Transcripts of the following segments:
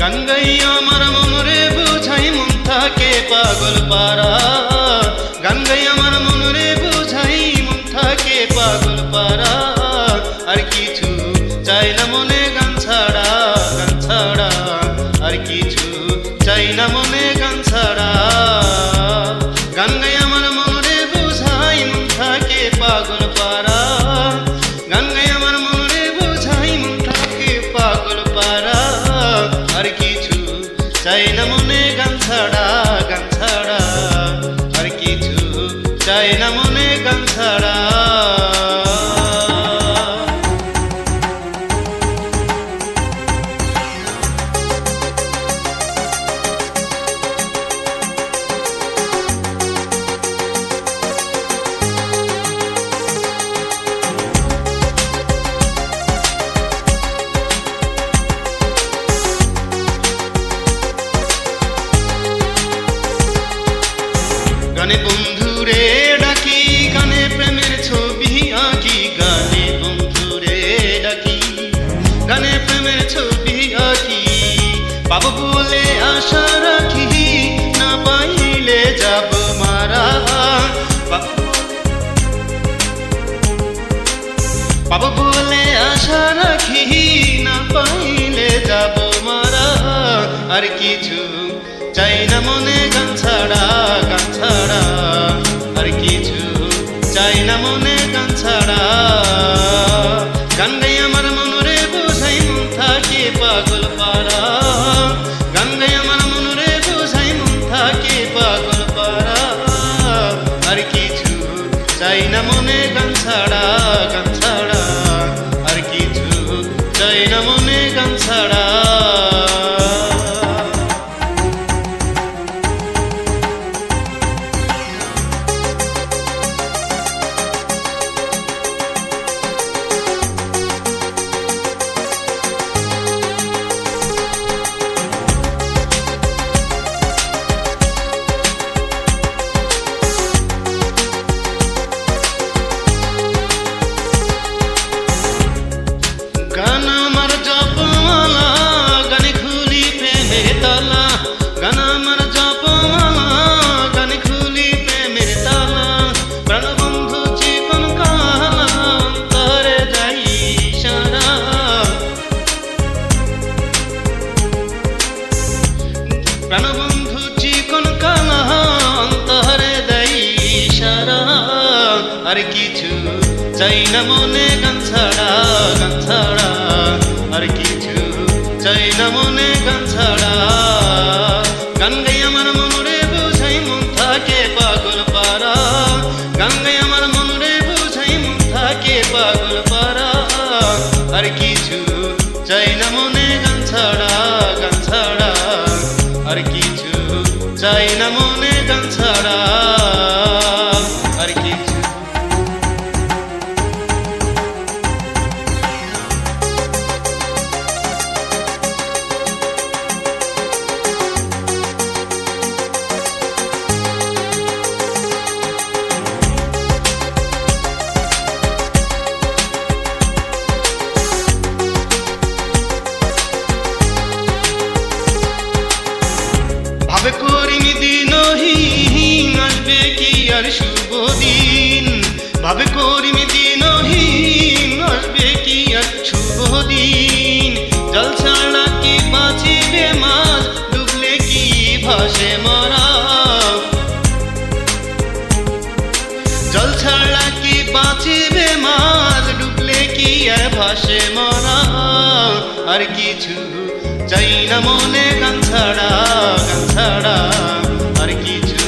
গান গাইয়া আমার মনরে বুঝাই মন থাকে পাগল পারা গান গাইয়া আমার মনরে বুঝাই মন থাকে পাগল পারা আর কিছু চাই না মনে গান ছাড়া আর কিছু চাই না মনে গান ছাড়া গান গাইয়া আমার মনরে বুঝাই মন থাকে পাগল পারা গান গাইয়া আমার মনরে বুঝাই মন থাকে পাগল পারা আর কিছু চাই না মনে গান ছাড়া আর কিছু চাই না মনে গান ছাড়া গানে বন্ধুরে ডাকি গানে প্রেমের ছবি আঁকি গানে বন্ধুরে ডাকি গানে প্রেমের ছবি আঁকি পাবো বলে আশা রাখি না পাইলে যাব মারা পাবো বলে আশা রাখি না পাইলে যাব মারা আর কিছু চাই না মনে গান ছাড়া আর কিছু চাই না মনে গান ছাড়া গান গাই আমার মনরে বুঝাই মন থাকে পাগল পারা গান গাই আমার মনরে বুঝাই মন থাকে পাগল পারা আর কিছু চাই না মনে গান ছাড়া আর কিছু চাই না মনে গান ছাড়া গান আমার জপমালা গানে খুলি প্রেমের তালা গান আমার জপমালা গানে খুলি প্রেমের তালা প্রাণবন্ধু চিকন কালা অন্তরে যাই সারা প্রাণবন্ধু চিকন কালা অন্তরে যাই সারা আর কিছু চাই না মনে গান ছাড়া আর কিছু চাই না মনে গান ছাড়া গান গাই আমার মনরে বুঝাই মন থাকে পাগল পারা গান গাই আমার মনরে বুঝাই মন থাকে পাগল পারা আর কিছু চাই না মনে গান ছাড়া আর কিছু চাই না মনে গান ছাড়া আর কিছু ভাবে করিম দিনহীন আসবে কি আর শুভ দিন ভাবে করিম দিনহীন আসবে কি আর শুভ দিন জল ছাড়া কি বাঁচিবে মাছ ডুবলে কি ভাসে মরা জল ছাড়া কি বাঁচিবে মাছ ডুবলে কি আর ভাসে মরা আর কিছু চাই না মনে গান ছাড়া আর কিছু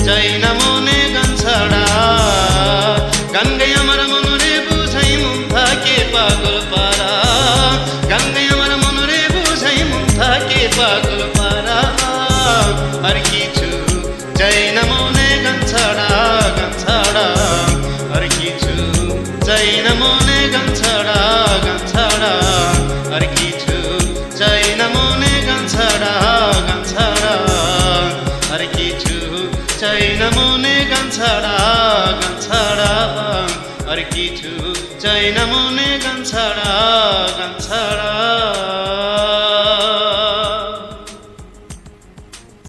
চাই না মনে গান ছাড়া গান গাই আমার মনরে বুঝাই মন থাকে পাগল পারা গান গাই আমার মনরে বুঝাই মন থাকে পাগল পারা আর কিছু চাই না মনে গান ছাড়া আর কিছু চাই না মনে গান ছাড়া আর কিছু চাই না মনে গান ছাড়া আর কিছু চাই না মনে গান ছাড়া আর কিছু চাই না মনে গান ছাড়া